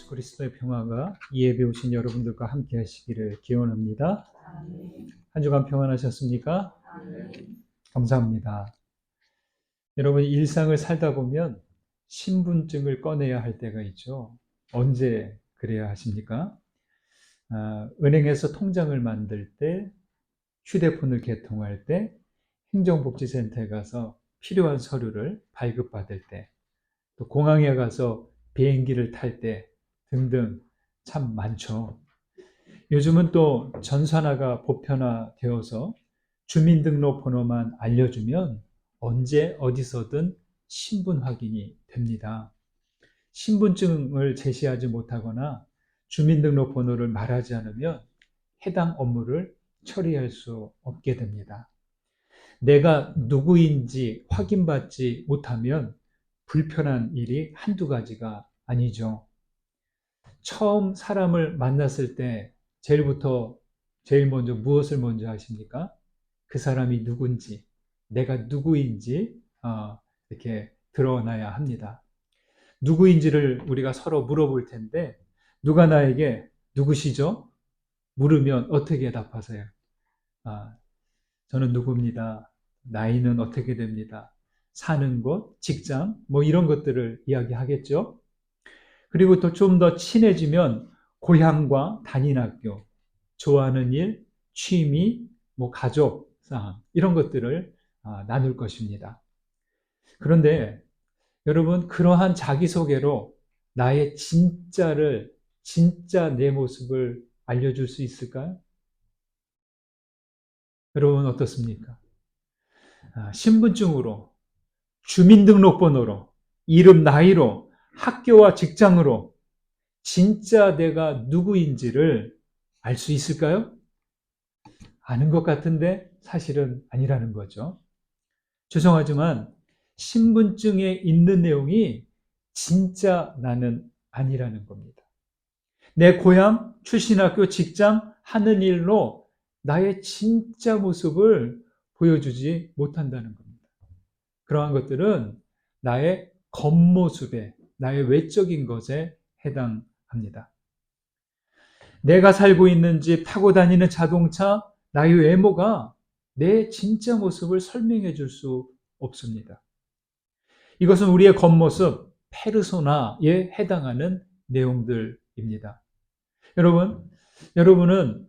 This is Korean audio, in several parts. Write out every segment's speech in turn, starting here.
예수 그리스도의 평화가 이 예배 오신 여러분들과 함께 하시기를 기원합니다. 한 주간 평안하셨습니까? 감사합니다. 여러분, 일상을 살다 보면 신분증을 꺼내야 할 때가 있죠. 언제 그래야 하십니까? 은행에서 통장을 만들 때, 휴대폰을 개통할 때, 행정복지센터에 가서 필요한 서류를 발급받을 때, 또 공항에 가서 비행기를 탈 때 등등 참 많죠. 요즘은 또 전산화가 보편화되어서 주민등록번호만 알려주면 언제 어디서든 신분 확인이 됩니다. 신분증을 제시하지 못하거나 주민등록번호를 말하지 않으면 해당 업무를 처리할 수 없게 됩니다. 내가 누구인지 확인받지 못하면 불편한 일이 한두 가지가 아니죠. 처음 사람을 만났을 때 제일 먼저 무엇을 먼저 하십니까? 그 사람이 누군지, 내가 누구인지 이렇게 드러나야 합니다. 누구인지를 우리가 서로 물어볼 텐데 누가 나에게 누구시죠? 물으면 어떻게 답하세요? 저는 누구입니다. 나이는 어떻게 됩니다. 사는 곳, 직장, 뭐 이런 것들을 이야기하겠죠. 그리고 또 좀 더 친해지면 고향과 다닌 학교, 좋아하는 일, 취미, 뭐 가족 상황 이런 것들을 나눌 것입니다. 그런데 여러분, 그러한 자기소개로 나의 진짜 내 모습을 알려줄 수 있을까요? 여러분 어떻습니까? 신분증으로, 주민등록번호로, 이름, 나이로, 학교와 직장으로 진짜 내가 누구인지를 알 수 있을까요? 아는 것 같은데 사실은 아니라는 거죠. 죄송하지만 신분증에 있는 내용이 진짜 나는 아니라는 겁니다. 내 고향, 출신 학교, 직장, 하는 일로 나의 진짜 모습을 보여주지 못한다는 겁니다. 그러한 것들은 나의 겉모습에, 나의 외적인 것에 해당합니다. 내가 살고 있는 집, 타고 다니는 자동차, 나의 외모가 내 진짜 모습을 설명해 줄 수 없습니다. 이것은 우리의 겉모습, 페르소나에 해당하는 내용들입니다. 여러분은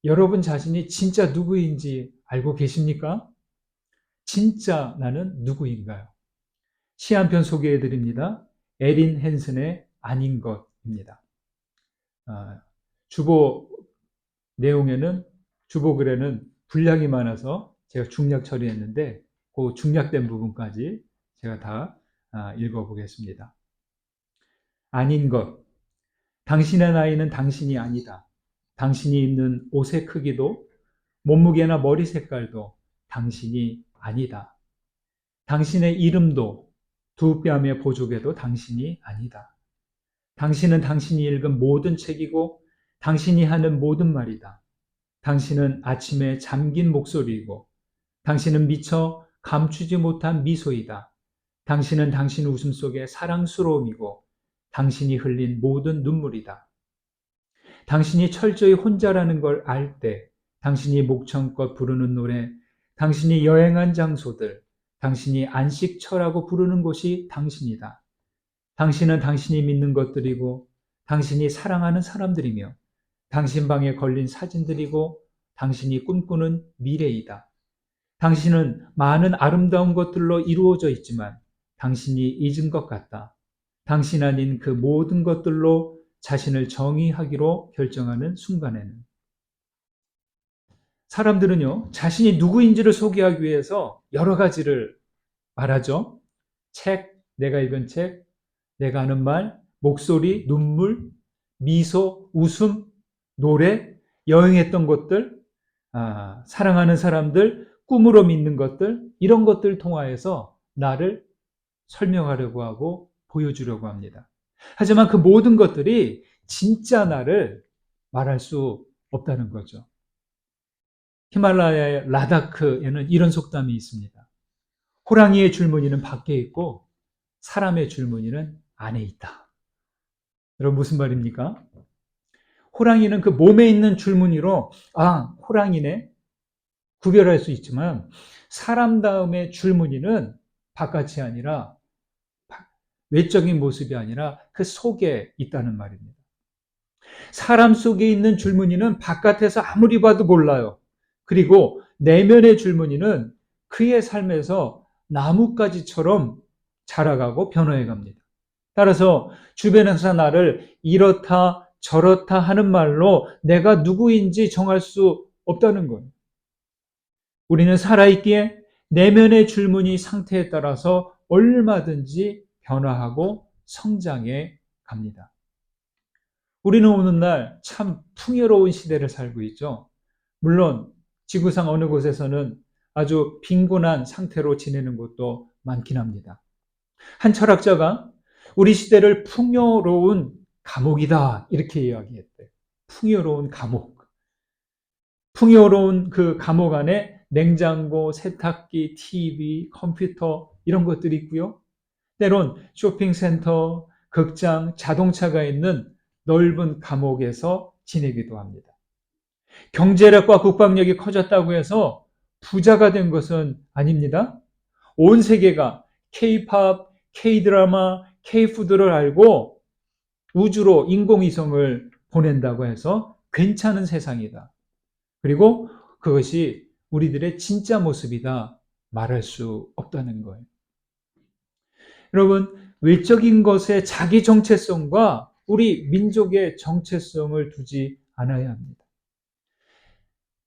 여러분 자신이 진짜 누구인지 알고 계십니까? 진짜 나는 누구인가요? 시 한 편 소개해 드립니다. 에린 헨슨의 아닌 것입니다. 주보 내용에는 주보글에는 분량이 많아서 제가 중략 처리했는데 그 중략된 부분까지 제가 다 읽어보겠습니다. 아닌 것. 당신의 나이는 당신이 아니다. 당신이 입는 옷의 크기도 몸무게나 머리 색깔도 당신이 아니다. 당신의 이름도 두 뺨의 보조개도 당신이 아니다. 당신은 당신이 읽은 모든 책이고 당신이 하는 모든 말이다. 당신은 아침에 잠긴 목소리이고 당신은 미처 감추지 못한 미소이다. 당신은 당신 웃음 속의 사랑스러움이고 당신이 흘린 모든 눈물이다. 당신이 철저히 혼자라는 걸 알 때 당신이 목청껏 부르는 노래, 당신이 여행한 장소들, 당신이 안식처라고 부르는 곳이 당신이다. 당신은 당신이 믿는 것들이고 당신이 사랑하는 사람들이며 당신 방에 걸린 사진들이고 당신이 꿈꾸는 미래이다. 당신은 많은 아름다운 것들로 이루어져 있지만 당신이 잊은 것 같다. 당신 아닌 그 모든 것들로 자신을 정의하기로 결정하는 순간에는 사람들은요, 자신이 누구인지를 소개하기 위해서 여러 가지를 말하죠. 책, 내가 읽은 책, 내가 하는 말, 목소리, 눈물, 미소, 웃음, 노래, 여행했던 곳들, 사랑하는 사람들, 꿈으로 믿는 것들, 이런 것들 통하여서 나를 설명하려고 하고 보여주려고 합니다. 하지만 그 모든 것들이 진짜 나를 말할 수 없다는 거죠. 히말라야의 라다크에는 이런 속담이 있습니다. 호랑이의 줄무늬는 밖에 있고 사람의 줄무늬는 안에 있다. 여러분 무슨 말입니까? 호랑이는 그 몸에 있는 줄무늬로 호랑이네 구별할 수 있지만 사람 다음에 줄무늬는 바깥이 아니라 외적인 모습이 아니라 그 속에 있다는 말입니다. 사람 속에 있는 줄무늬는 바깥에서 아무리 봐도 몰라요. 그리고 내면의 줄무늬는 그의 삶에서 나뭇가지처럼 자라가고 변화해 갑니다. 따라서 주변에서 나를 이렇다 저렇다 하는 말로 내가 누구인지 정할 수 없다는 거예요. 우리는 살아있기에 내면의 줄무늬 상태에 따라서 얼마든지 변화하고 성장해 갑니다. 우리는 오늘날 참 풍요로운 시대를 살고 있죠. 물론 지구상 어느 곳에서는 아주 빈곤한 상태로 지내는 곳도 많긴 합니다. 한 철학자가 우리 시대를 풍요로운 감옥이다 이렇게 이야기했대요. 풍요로운 감옥. 풍요로운 그 감옥 안에 냉장고, 세탁기, TV, 컴퓨터 이런 것들이 있고요. 때론 쇼핑센터, 극장, 자동차가 있는 넓은 감옥에서 지내기도 합니다. 경제력과 국방력이 커졌다고 해서 부자가 된 것은 아닙니다. 온 세계가 K-팝, K-드라마, K-푸드를 알고 우주로 인공위성을 보낸다고 해서 괜찮은 세상이다. 그리고 그것이 우리들의 진짜 모습이다 말할 수 없다는 거예요. 여러분, 외적인 것에 자기 정체성과 우리 민족의 정체성을 두지 않아야 합니다.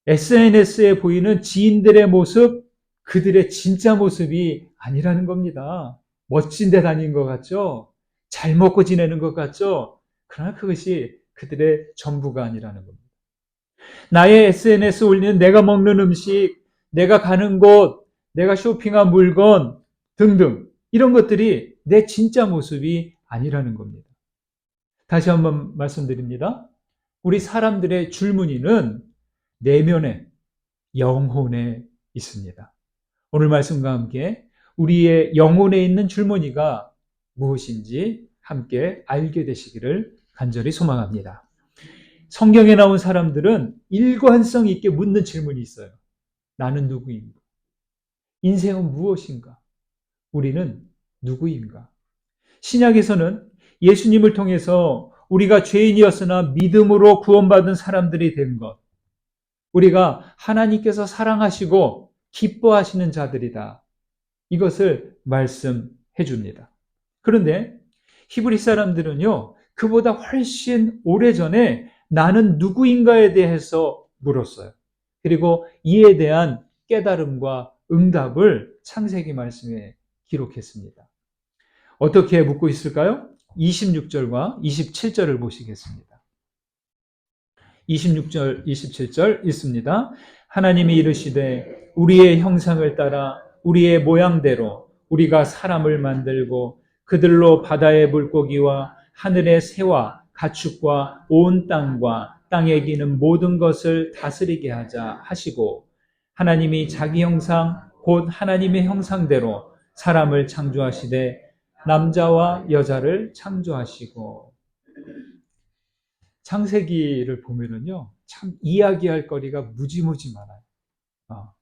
SNS에 보이는 지인들의 모습, 그들의 진짜 모습이 아니라는 겁니다. 멋진 데 다닌 것 같죠? 잘 먹고 지내는 것 같죠? 그러나 그것이 그들의 전부가 아니라는 겁니다. 나의 SNS 올리는 내가 먹는 음식, 내가 가는 곳, 내가 쇼핑한 물건 등등 이런 것들이 내 진짜 모습이 아니라는 겁니다. 다시 한번 말씀드립니다. 우리 사람들의 줄무늬는 내면에, 영혼에 있습니다. 오늘 말씀과 함께 우리의 영혼에 있는 줄무늬가 무엇인지 함께 알게 되시기를 간절히 소망합니다. 성경에 나온 사람들은 일관성 있게 묻는 질문이 있어요. 나는 누구인가? 인생은 무엇인가? 우리는 누구인가? 신약에서는 예수님을 통해서 우리가 죄인이었으나 믿음으로 구원받은 사람들이 된 것, 우리가 하나님께서 사랑하시고 기뻐하시는 자들이다. 이것을 말씀해 줍니다. 그런데 히브리 사람들은요, 그보다 훨씬 오래전에 나는 누구인가에 대해서 물었어요. 그리고 이에 대한 깨달음과 응답을 창세기 말씀에 기록했습니다. 어떻게 묻고 있을까요? 26절과 27절을 보시겠습니다. 26절, 27절 있습니다. 하나님이 이르시되 우리의 형상을 따라 우리의 모양대로 우리가 사람을 만들고 그들로 바다의 물고기와 하늘의 새와 가축과 온 땅과 땅에 기는 모든 것을 다스리게 하자 하시고 하나님이 자기 형상 곧 하나님의 형상대로 사람을 창조하시되 남자와 여자를 창조하시고 창세기를 보면은요, 참 이야기할 거리가 무지무지 많아요.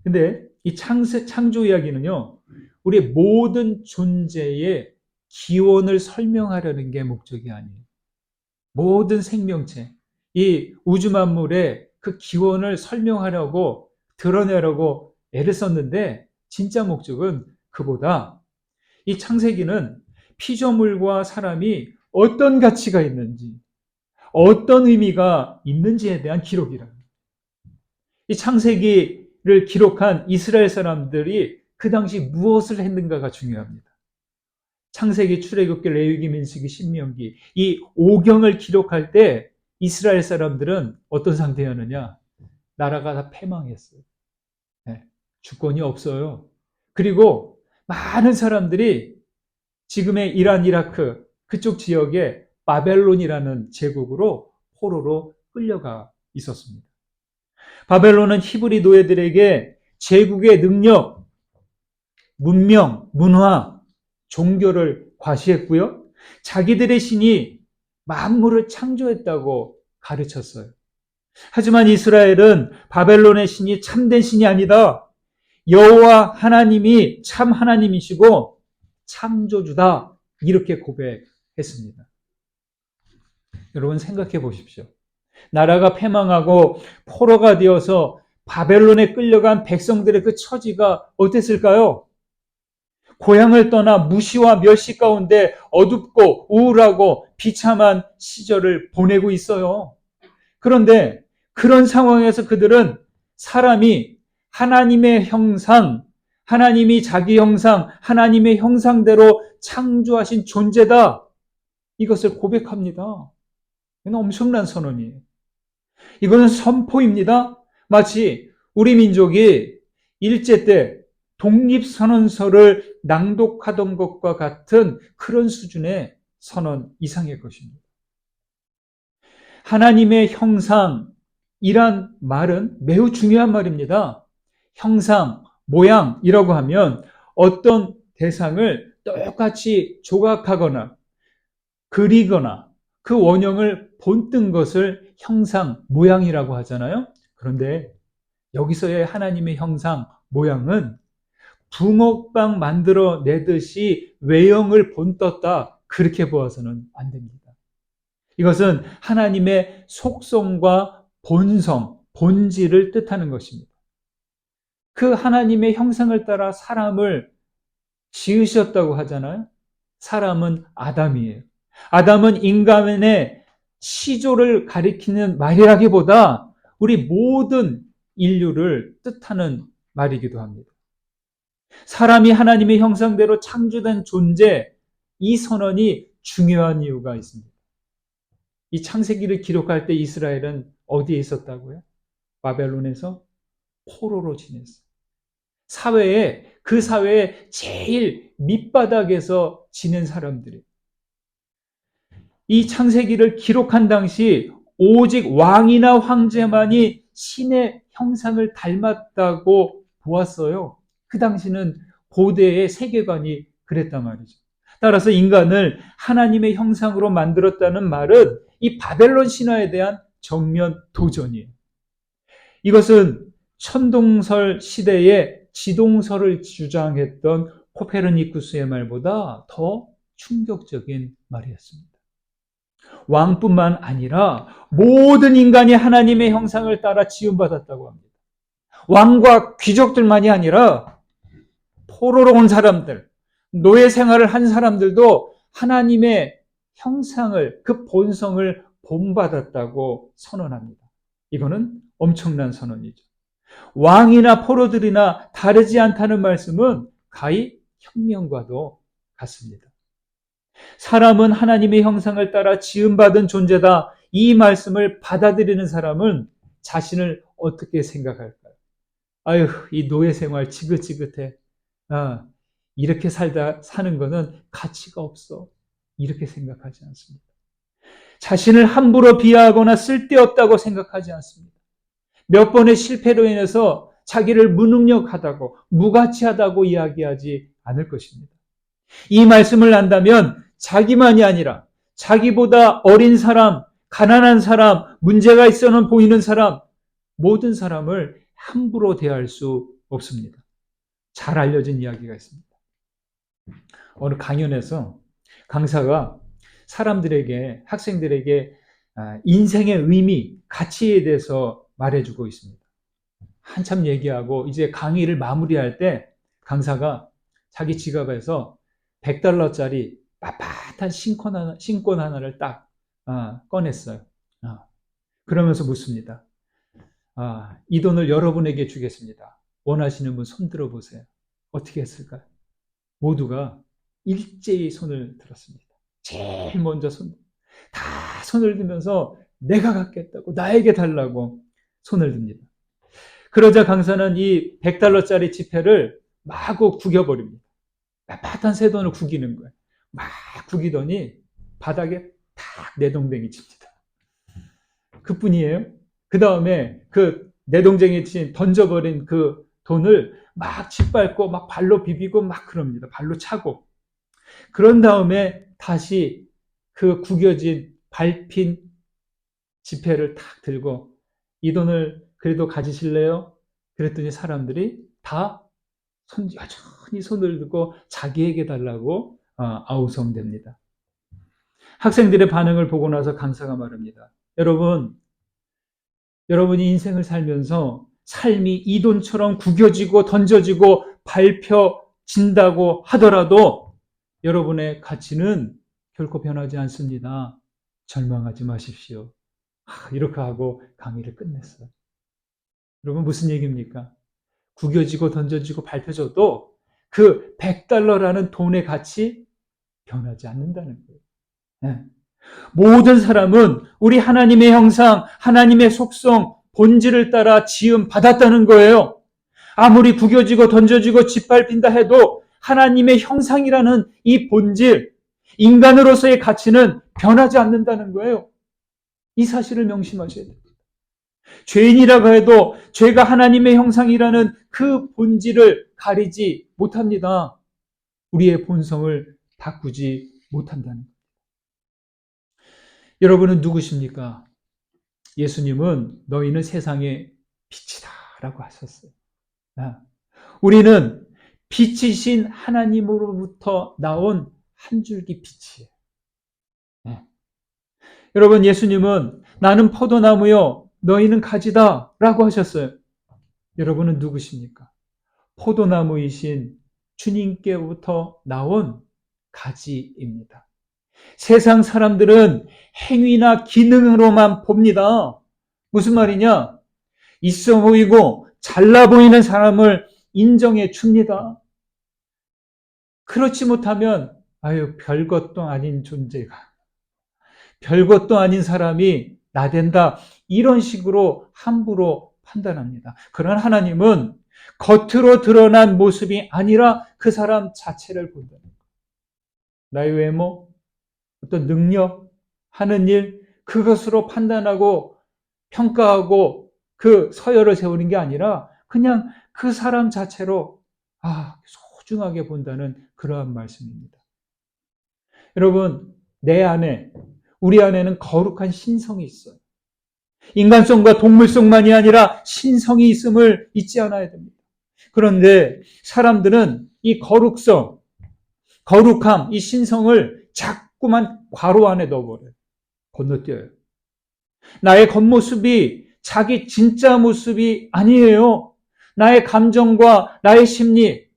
근데 이 창조 이야기는요, 우리 모든 존재의 기원을 설명하려는 게 목적이 아니에요. 모든 생명체, 이 우주 만물의 그 기원을 설명하려고 드러내려고 애를 썼는데 진짜 목적은 그보다 이 창세기는 피조물과 사람이 어떤 가치가 있는지 어떤 의미가 있는지에 대한 기록이랍니다. 이 창세기를 기록한 이스라엘 사람들이 그 당시 무엇을 했는가가 중요합니다. 창세기, 출애굽기, 레위기, 민수기, 신명기 이 5경을 기록할 때 이스라엘 사람들은 어떤 상태였느냐? 나라가 다 패망했어요. 네, 주권이 없어요. 그리고 많은 사람들이 지금의 이란, 이라크 그쪽 지역에 바벨론이라는 제국으로 포로로 끌려가 있었습니다. 바벨론은 히브리 노예들에게 제국의 능력, 문명, 문화, 종교를 과시했고요. 자기들의 신이 만물을 창조했다고 가르쳤어요. 하지만 이스라엘은 바벨론의 신이 참된 신이 아니다. 여호와 하나님이 참 하나님이시고 창조주다. 이렇게 고백했습니다. 여러분 생각해 보십시오. 나라가 패망하고 포로가 되어서 바벨론에 끌려간 백성들의 그 처지가 어땠을까요? 고향을 떠나 무시와 멸시 가운데 어둡고 우울하고 비참한 시절을 보내고 있어요. 그런데 그런 상황에서 그들은 사람이 하나님의 형상, 하나님이 자기 형상, 하나님의 형상대로 창조하신 존재다. 이것을 고백합니다. 이건 엄청난 선언이에요. 이거는 선포입니다. 마치 우리 민족이 일제 때 독립선언서를 낭독하던 것과 같은 그런 수준의 선언 이상의 것입니다. 하나님의 형상이란 말은 매우 중요한 말입니다. 형상, 모양이라고 하면 어떤 대상을 똑같이 조각하거나 그리거나 그 원형을 본뜬 것을 형상, 모양이라고 하잖아요. 그런데 여기서의 하나님의 형상, 모양은 붕어빵 만들어 내듯이 외형을 본떴다. 그렇게 보아서는 안 됩니다. 이것은 하나님의 속성과 본성, 본질을 뜻하는 것입니다. 그 하나님의 형상을 따라 사람을 지으셨다고 하잖아요. 사람은 아담이에요. 아담은 인간의 시조를 가리키는 말이라기보다 우리 모든 인류를 뜻하는 말이기도 합니다. 사람이 하나님의 형상대로 창조된 존재, 이 선언이 중요한 이유가 있습니다. 이 창세기를 기록할 때 이스라엘은 어디에 있었다고요? 바벨론에서 포로로 지냈어요. 그 사회의 제일 밑바닥에서 지낸 사람들이. 이 창세기를 기록한 당시 오직 왕이나 황제만이 신의 형상을 닮았다고 보았어요. 그 당시는 고대의 세계관이 그랬단 말이죠. 따라서 인간을 하나님의 형상으로 만들었다는 말은 이 바벨론 신화에 대한 정면 도전이에요. 이것은 천동설 시대에 지동설을 주장했던 코페르니쿠스의 말보다 더 충격적인 말이었습니다. 왕뿐만 아니라 모든 인간이 하나님의 형상을 따라 지음받았다고 합니다. 왕과 귀족들만이 아니라 포로로 온 사람들, 노예 생활을 한 사람들도 하나님의 형상을, 그 본성을 본받았다고 선언합니다. 이거는 엄청난 선언이죠. 왕이나 포로들이나 다르지 않다는 말씀은 가히 혁명과도 같습니다. 사람은 하나님의 형상을 따라 지음받은 존재다. 이 말씀을 받아들이는 사람은 자신을 어떻게 생각할까요? 아유, 이 노예 생활 지긋지긋해. 이렇게 사는 거는 가치가 없어. 이렇게 생각하지 않습니다. 자신을 함부로 비하하거나 쓸데없다고 생각하지 않습니다. 몇 번의 실패로 인해서 자기를 무능력하다고, 무가치하다고 이야기하지 않을 것입니다. 이 말씀을 안다면 자기만이 아니라 자기보다 어린 사람, 가난한 사람, 문제가 있어는 보이는 사람, 모든 사람을 함부로 대할 수 없습니다. 잘 알려진 이야기가 있습니다. 어느 강연에서 강사가 사람들에게, 학생들에게 인생의 의미, 가치에 대해서 말해주고 있습니다. 한참 얘기하고 이제 강의를 마무리할 때 강사가 자기 지갑에서 $100짜리 빳빳한 신권 하나를 딱 꺼냈어요. 그러면서 묻습니다. 이 돈을 여러분에게 주겠습니다. 원하시는 분 손 들어보세요. 어떻게 했을까요? 모두가 일제히 손을 들었습니다. 제일 먼저 다 손을 들면서 내가 갖겠다고, 나에게 달라고 손을 듭니다. 그러자 강사는 이 $100짜리 지폐를 마구 구겨버립니다. 빳빳한 새 돈을 구기는 거예요. 막 구기더니 바닥에 탁 내동댕이 칩니다. 그뿐이에요. 그 다음에 그 내동댕이 던져버린 그 돈을 막 짓밟고 막 발로 비비고 막 그럽니다. 발로 차고. 그런 다음에 다시 그 구겨진 밟힌 지폐를 탁 들고 이 돈을 그래도 가지실래요? 그랬더니 사람들이 다 여전히 손을 들고 자기에게 달라고 아우성됩니다. 학생들의 반응을 보고 나서 강사가 말합니다. 여러분이 인생을 살면서 삶이 이 돈처럼 구겨지고 던져지고 밟혀진다고 하더라도 여러분의 가치는 결코 변하지 않습니다. 절망하지 마십시오. 이렇게 하고 강의를 끝냈어요. 여러분 무슨 얘기입니까? 구겨지고 던져지고 밟혀져도 그 100달러라는 돈의 가치 변하지 않는다는 거예요. 네. 모든 사람은 우리 하나님의 형상, 하나님의 속성, 본질을 따라 지음 받았다는 거예요. 아무리 구겨지고 던져지고 짓밟힌다 해도 하나님의 형상이라는 이 본질, 인간으로서의 가치는 변하지 않는다는 거예요. 이 사실을 명심하셔야 됩니다. 죄인이라고 해도 죄가 하나님의 형상이라는 그 본질을 가리지 못합니다. 우리의 본성을 바꾸지 못한다는 거예요. 여러분은 누구십니까? 예수님은 너희는 세상의 빛이다 라고 하셨어요. 우리는 빛이신 하나님으로부터 나온 한 줄기 빛이에요. 네. 여러분 예수님은 나는 포도나무요 너희는 가지다 라고 하셨어요. 여러분은 누구십니까? 포도나무이신 주님께부터 나온 가지입니다. 세상 사람들은 행위나 기능으로만 봅니다. 무슨 말이냐? 있어 보이고 잘나 보이는 사람을 인정해 줍니다. 그렇지 못하면 별것도 아닌 존재가, 별것도 아닌 사람이 나댄다. 이런 식으로 함부로 판단합니다. 그러나 하나님은 겉으로 드러난 모습이 아니라 그 사람 자체를 본다는 거예요. 나의 외모, 어떤 능력, 하는 일, 그것으로 판단하고 평가하고 그 서열을 세우는 게 아니라 그냥 그 사람 자체로 소중하게 본다는 그러한 말씀입니다. 여러분, 우리 안에는 거룩한 신성이 있어요. 인간성과 동물성만이 아니라 신성이 있음을 잊지 않아야 됩니다. 그런데 사람들은 이 거룩함, 이 신성을 자꾸만 괄호 안에 넣어버려요. 건너뛰어요. 나의 겉모습이 자기 진짜 모습이 아니에요. 나의 감정과 나의 심리,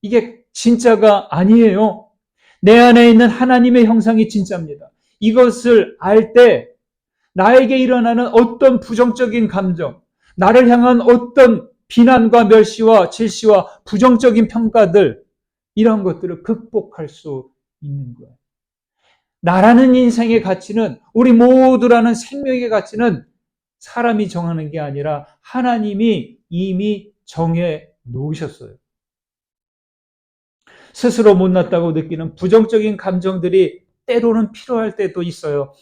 이게 진짜가 아니에요. 내 안에 있는 하나님의 형상이 진짜입니다. 이것을 알 때 나에게 일어나는 어떤 부정적인 감정, 나를 향한 어떤 비난과 멸시와 질시와 부정적인 평가들, 이런 것들을 극복할 수 있는 거예요. 나라는 인생의 가치는, 우리 모두라는 생명의 가치는 사람이 정하는 게 아니라 하나님이 이미 정해 놓으셨어요. 스스로 못났다고 느끼는 부정적인 감정들이 때로는 필요할 때도 있어요.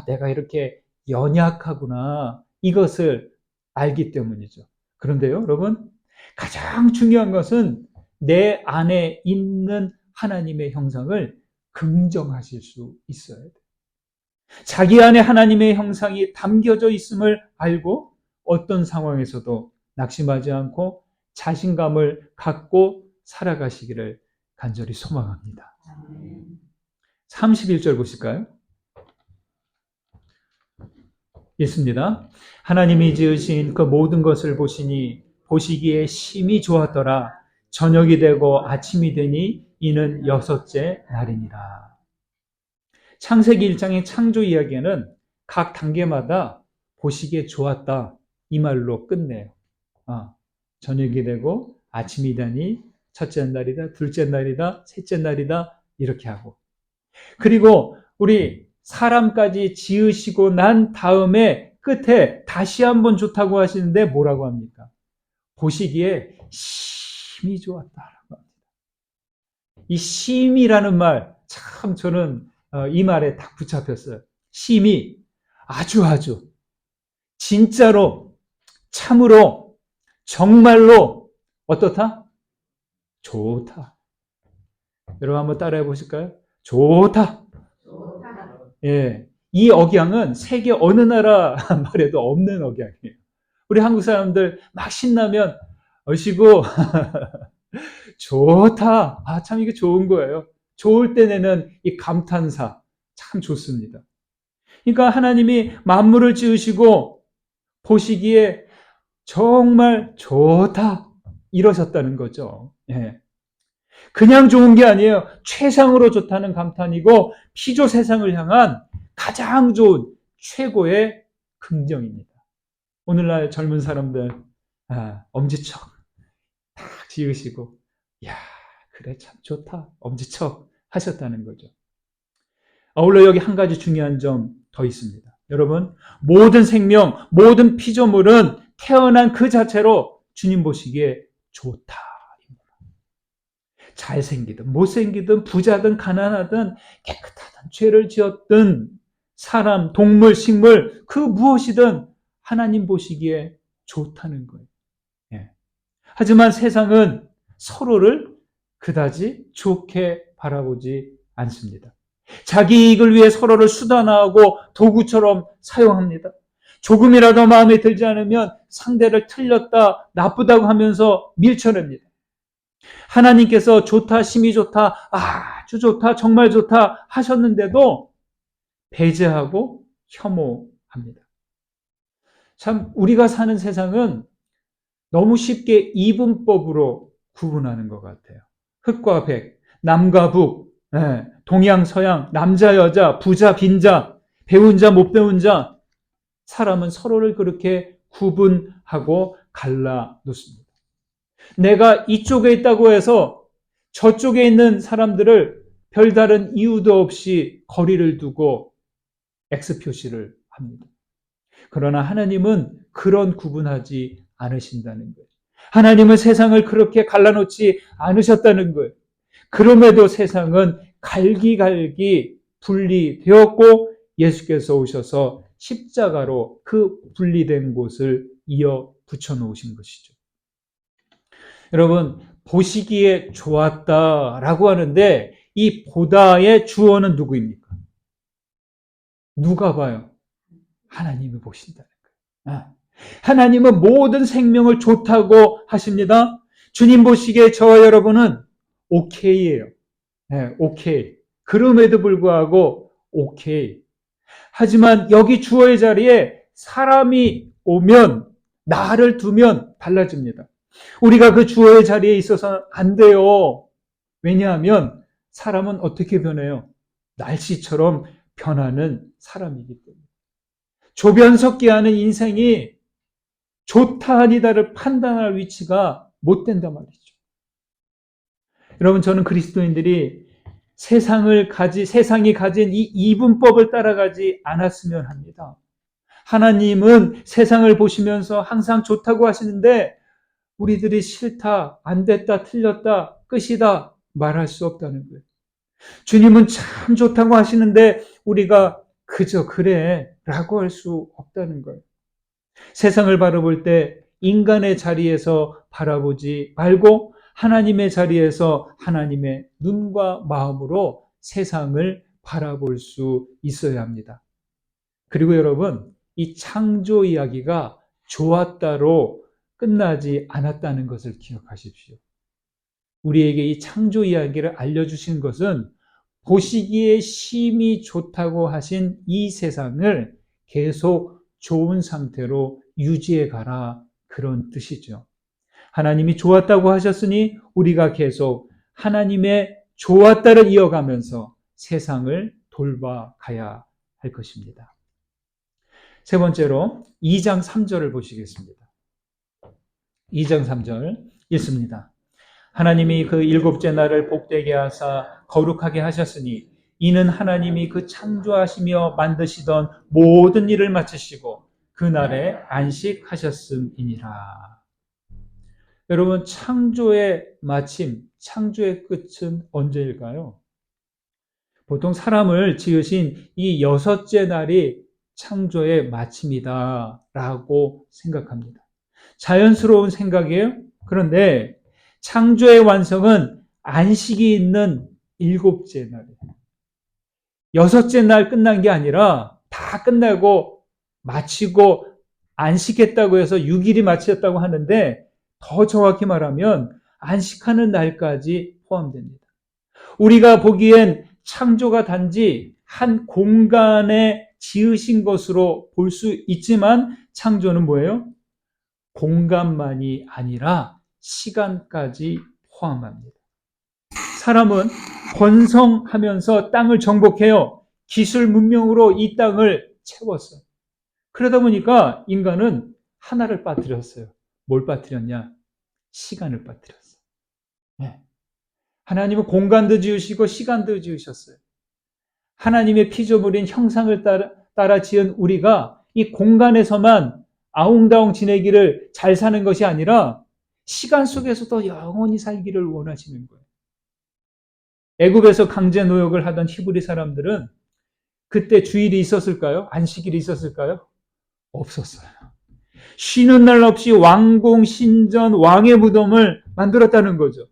내가 이렇게 연약하구나. 이것을 알기 때문이죠. 그런데요, 여러분, 가장 중요한 것은 내 안에 있는 하나님의 형상을 긍정하실 수 있어야 돼요. 자기 안에 하나님의 형상이 담겨져 있음을 알고 어떤 상황에서도 낙심하지 않고 자신감을 갖고 살아가시기를 간절히 소망합니다. 31절 보실까요? 읽습니다. 하나님이 지으신 그 모든 것을 보시기에 심히 좋았더라. 저녁이 되고 아침이 되니 이는 6째 날이니라. 창세기 1장의 창조 이야기는 각 단계마다 보시기에 좋았다. 이 말로 끝내요. 저녁이 되고 아침이 되니 첫째 날이다, 둘째 날이다, 셋째 날이다, 이렇게 하고. 그리고 우리 사람까지 지으시고 난 다음에 끝에 다시 한번 좋다고 하시는데 뭐라고 합니까? 보시기에 심히 좋았다라고 합니다. 이 심이라는 말, 참 저는 이 말에 딱 붙잡혔어요. 심히, 아주 진짜로, 참으로, 정말로 어떻다? 좋다. 여러분 한번 따라해 보실까요? 좋다. 예, 이 억양은 세계 어느 나라 말에도 없는 억양이에요. 우리 한국 사람들 막 신나면 어시고 좋다. 아, 참 이게 좋은 거예요. 좋을 때 내는 이 감탄사 참 좋습니다. 그러니까 하나님이 만물을 지으시고 보시기에 정말 좋다 이러셨다는 거죠. 예. 그냥 좋은 게 아니에요. 최상으로 좋다는 감탄이고 피조 세상을 향한 가장 좋은 최고의 긍정입니다. 오늘날 젊은 사람들 엄지척 딱 지으시고 야 그래 참 좋다 엄지척 하셨다는 거죠. 아울러 여기 한 가지 중요한 점 더 있습니다. 여러분 모든 생명 모든 피조물은 태어난 그 자체로 주님 보시기에 좋다. 잘생기든 못생기든 부자든 가난하든 깨끗하든 죄를 지었든 사람, 동물, 식물 그 무엇이든 하나님 보시기에 좋다는 거예요. 예. 하지만 세상은 서로를 그다지 좋게 바라보지 않습니다. 자기 이익을 위해 서로를 수단화하고 도구처럼 사용합니다. 조금이라도 마음에 들지 않으면 상대를 틀렸다, 나쁘다고 하면서 밀쳐냅니다. 하나님께서 좋다, 심히 좋다, 아주 좋다, 정말 좋다 하셨는데도 배제하고 혐오합니다. 참 우리가 사는 세상은 너무 쉽게 이분법으로 구분하는 것 같아요. 흑과 백, 남과 북, 동양, 서양, 남자, 여자, 부자, 빈자, 배운 자, 못 배운 자, 사람은 서로를 그렇게 구분하고 갈라 놓습니다. 내가 이쪽에 있다고 해서 저쪽에 있는 사람들을 별다른 이유도 없이 거리를 두고 X 표시를 합니다. 그러나 하나님은 그런 구분하지 않으신다는 거예요. 하나님은 세상을 그렇게 갈라놓지 않으셨다는 거예요. 그럼에도 세상은 갈기갈기 분리되었고 예수께서 오셔서 십자가로 그 분리된 곳을 이어 붙여놓으신 것이죠. 여러분 보시기에 좋았다라고 하는데 이 보다의 주어는 누구입니까? 누가 봐요? 하나님이 보신다는 거예요. 하나님은 모든 생명을 좋다고 하십니다. 주님 보시기에 저와 여러분은 오케이예요. 네, 오케이. 그럼에도 불구하고 오케이. 하지만 여기 주어의 자리에 사람이 오면 나를 두면 달라집니다. 우리가 그 주어의 자리에 있어서 안 돼요. 왜냐하면 사람은 어떻게 변해요? 날씨처럼 변하는 사람이기 때문에. 조변석기 하는 인생이 좋다 아니다를 판단할 위치가 못 된단 말이죠. 여러분 저는 그리스도인들이 세상이 가진 이 이분법을 따라가지 않았으면 합니다. 하나님은 세상을 보시면서 항상 좋다고 하시는데 우리들이 싫다, 안 됐다, 틀렸다, 끝이다 말할 수 없다는 거예요. 주님은 참 좋다고 하시는데 우리가 그저 그래 라고 할 수 없다는 거예요. 세상을 바라볼 때 인간의 자리에서 바라보지 말고 하나님의 자리에서 하나님의 눈과 마음으로 세상을 바라볼 수 있어야 합니다. 그리고 여러분, 이 창조 이야기가 좋았다로 끝나지 않았다는 것을 기억하십시오. 우리에게 이 창조 이야기를 알려주신 것은 보시기에 심히 좋다고 하신 이 세상을 계속 좋은 상태로 유지해 가라 그런 뜻이죠. 하나님이 좋았다고 하셨으니 우리가 계속 하나님의 좋았다를 이어가면서 세상을 돌봐가야 할 것입니다. 세 번째로 2장 3절을 보시겠습니다. 2장 3절 읽습니다. 하나님이 그 일곱째 날을 복되게 하사 거룩하게 하셨으니 이는 하나님이 그 창조하시며 만드시던 모든 일을 마치시고 그 날에 안식하셨음이니라. 여러분 창조의 마침, 창조의 끝은 언제일까요? 보통 사람을 지으신 이 여섯째 날이 창조의 마침이다 라고 생각합니다. 자연스러운 생각이에요. 그런데 창조의 완성은 안식이 있는 일곱째 날이에요. 6째 날 끝난 게 아니라 다 끝나고 마치고 안식했다고 해서 6일이 마쳤다고 하는데 더 정확히 말하면 안식하는 날까지 포함됩니다. 우리가 보기엔 창조가 단지 한 공간에 지으신 것으로 볼 수 있지만 창조는 뭐예요? 공간만이 아니라 시간까지 포함합니다. 사람은 번성하면서 땅을 정복해요. 기술 문명으로 이 땅을 채웠어요. 그러다 보니까 인간은 하나를 빠뜨렸어요. 뭘 빠뜨렸냐? 시간을 빠뜨렸어요. 네. 하나님은 공간도 지으시고 시간도 지으셨어요. 하나님의 피조물인 형상을 따라 지은 우리가 이 공간에서만 아웅다웅 지내기를 잘 사는 것이 아니라 시간 속에서도 영원히 살기를 원하시는 거예요. 애굽에서 강제 노역을 하던 히브리 사람들은 그때 주일이 있었을까요? 안식일이 있었을까요? 없었어요. 쉬는 날 없이 왕궁, 신전, 왕의 무덤을 만들었다는 거죠.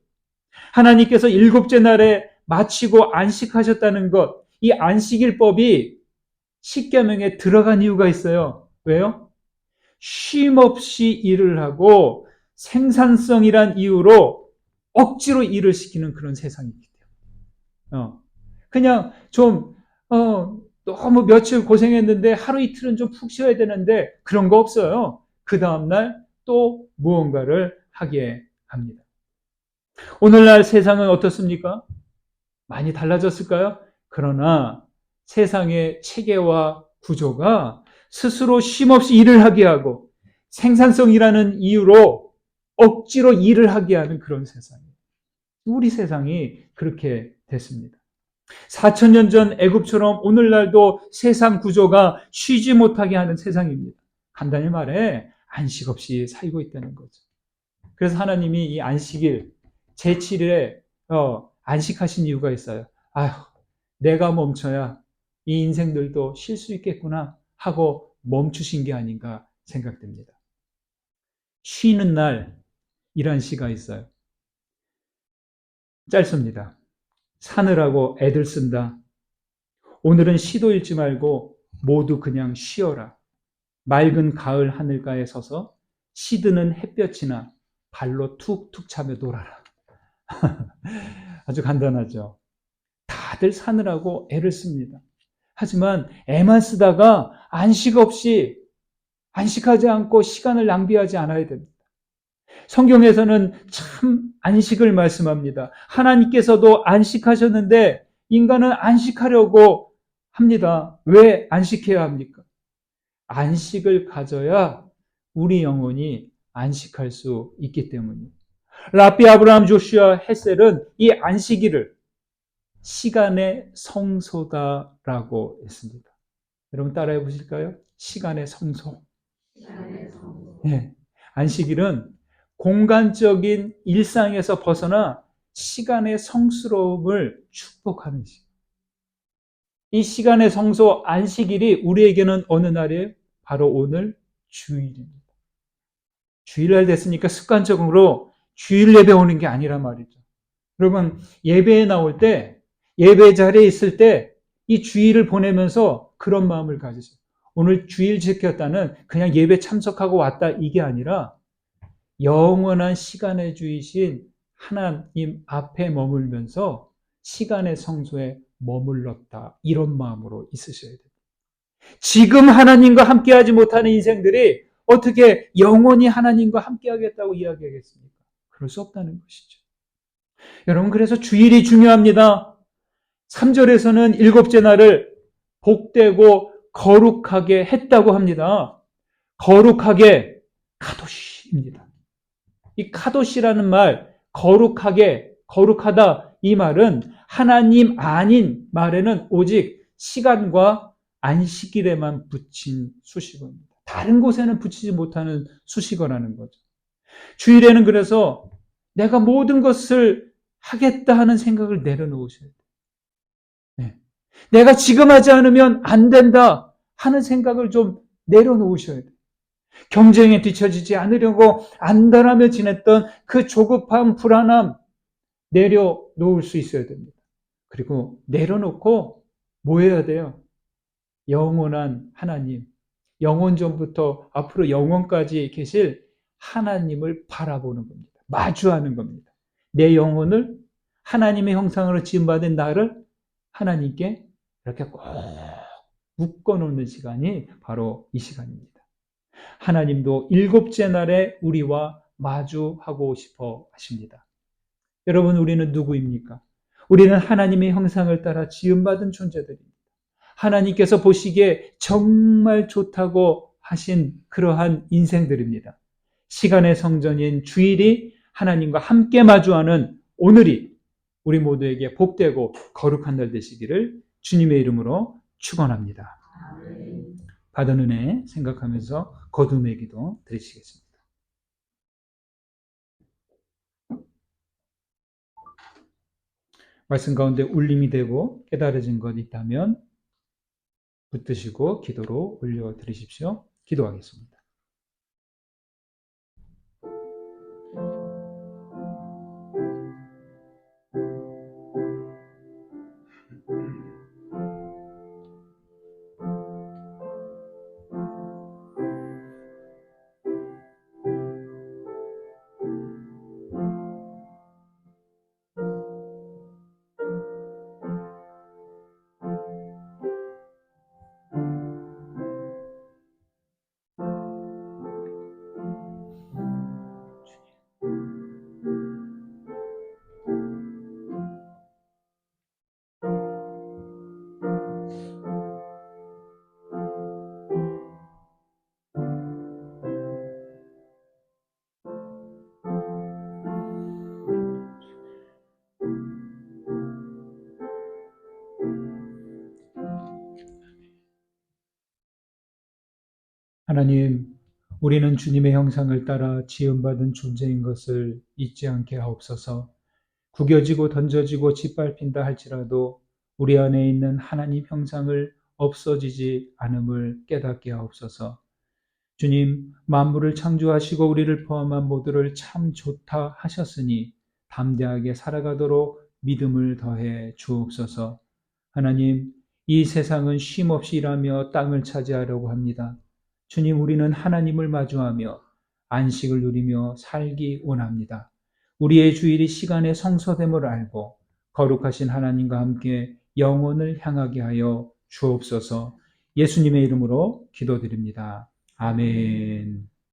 하나님께서 7째 날에 마치고 안식하셨다는 것, 이 안식일법이 십계명에 들어간 이유가 있어요. 왜요? 쉼 없이 일을 하고 생산성이란 이유로 억지로 일을 시키는 그런 세상이기 때문에. 그냥 좀 너무 며칠 고생했는데 하루 이틀은 좀 푹 쉬어야 되는데 그런 거 없어요. 그 다음날 또 무언가를 하게 합니다. 오늘날 세상은 어떻습니까? 많이 달라졌을까요? 그러나 세상의 체계와 구조가 스스로 쉼없이 일을 하게 하고 생산성이라는 이유로 억지로 일을 하게 하는 그런 세상이에요. 우리 세상이 그렇게 됐습니다. 4,000년 전 애굽처럼 오늘날도 세상 구조가 쉬지 못하게 하는 세상입니다. 간단히 말해 안식 없이 살고 있다는 거죠. 그래서 하나님이 이 안식일 제7일에 안식하신 이유가 있어요. 아휴, 내가 멈춰야 이 인생들도 쉴 수 있겠구나 하고 멈추신 게 아닌가 생각됩니다. 쉬는 날이란 시가 있어요. 짧습니다. 사느라고 애들 쓴다. 오늘은 시도 읽지 말고 모두 그냥 쉬어라. 맑은 가을 하늘가에 서서 시드는 햇볕이나 발로 툭툭 차며 놀아라. 아주 간단하죠. 다들 사느라고 애를 씁니다. 하지만 애만 쓰다가 안식하지 않고 시간을 낭비하지 않아야 됩니다. 성경에서는 참 안식을 말씀합니다. 하나님께서도 안식하셨는데 인간은 안식하려고 합니다. 왜 안식해야 합니까? 안식을 가져야 우리 영혼이 안식할 수 있기 때문이에요. 라비 아브라함 조슈아 헷셀은 이 안식일을 시간의 성소다라고 했습니다. 여러분 따라해 보실까요? 시간의 성소. 네. 안식일은 공간적인 일상에서 벗어나 시간의 성스러움을 축복하는 시간. 이 시간의 성소 안식일이 우리에게는 어느 날이에요? 바로 오늘 주일입니다. 주일날 됐으니까 습관적으로 주일 예배 오는 게 아니란 말이죠. 여러분 예배에 나올 때 예배 자리에 있을 때 이 주일을 보내면서 그런 마음을 가지세요. 오늘 주일 지켰다는 그냥 예배 참석하고 왔다 이게 아니라 영원한 시간의 주이신 하나님 앞에 머물면서 시간의 성소에 머물렀다. 이런 마음으로 있으셔야 돼요. 지금 하나님과 함께하지 못하는 인생들이 어떻게 영원히 하나님과 함께하겠다고 이야기하겠습니까? 그럴 수 없다는 것이죠. 여러분 그래서 주일이 중요합니다. 3절에서는 7째 날을 복되고 거룩하게 했다고 합니다. 거룩하게 카도시입니다. 이 카도시라는 말, 거룩하다 이 말은 하나님 아닌 말에는 오직 시간과 안식일에만 붙인 수식어입니다. 다른 곳에는 붙이지 못하는 수식어라는 거죠. 주일에는 그래서 내가 모든 것을 하겠다 하는 생각을 내려놓으셔야 돼요. 네. 내가 지금 하지 않으면 안 된다 하는 생각을 좀 내려놓으셔야 돼요. 경쟁에 뒤처지지 않으려고 안달하며 지냈던 그 조급함, 불안함 내려놓을 수 있어야 됩니다. 그리고 내려놓고 뭐 해야 돼요? 영원한 하나님, 영원 전부터 앞으로 영원까지 계실 하나님을 바라보는 겁니다. 마주하는 겁니다. 내 영혼을 하나님의 형상으로 지음받은 나를 하나님께 이렇게 꼭 묶어놓는 시간이 바로 이 시간입니다. 하나님도 일곱째 날에 우리와 마주하고 싶어 하십니다. 여러분, 우리는 누구입니까? 우리는 하나님의 형상을 따라 지음받은 존재들입니다. 하나님께서 보시기에 정말 좋다고 하신 그러한 인생들입니다. 시간의 성전인 주일이 하나님과 함께 마주하는 오늘이 우리 모두에게 복되고 거룩한 날 되시기를 주님의 이름으로 축원합니다. 받은 은혜 생각하면서 거듭의 기도 드리시겠습니다. 말씀 가운데 울림이 되고 깨달아진 것 있다면 붙드시고 기도로 올려드리십시오. 기도하겠습니다. 하나님, 우리는 주님의 형상을 따라 지음받은 존재인 것을 잊지 않게 하옵소서. 구겨지고 던져지고 짓밟힌다 할지라도 우리 안에 있는 하나님 형상을 없어지지 않음을 깨닫게 하옵소서. 주님, 만물을 창조하시고 우리를 포함한 모두를 참 좋다 하셨으니 담대하게 살아가도록 믿음을 더해 주옵소서. 하나님, 이 세상은 쉼없이 일하며 땅을 차지하려고 합니다. 주님, 우리는 하나님을 마주하며 안식을 누리며 살기 원합니다. 우리의 주일이 시간의 성소됨을 알고 거룩하신 하나님과 함께 영혼을 향하게 하여 주옵소서. 예수님의 이름으로 기도드립니다. 아멘.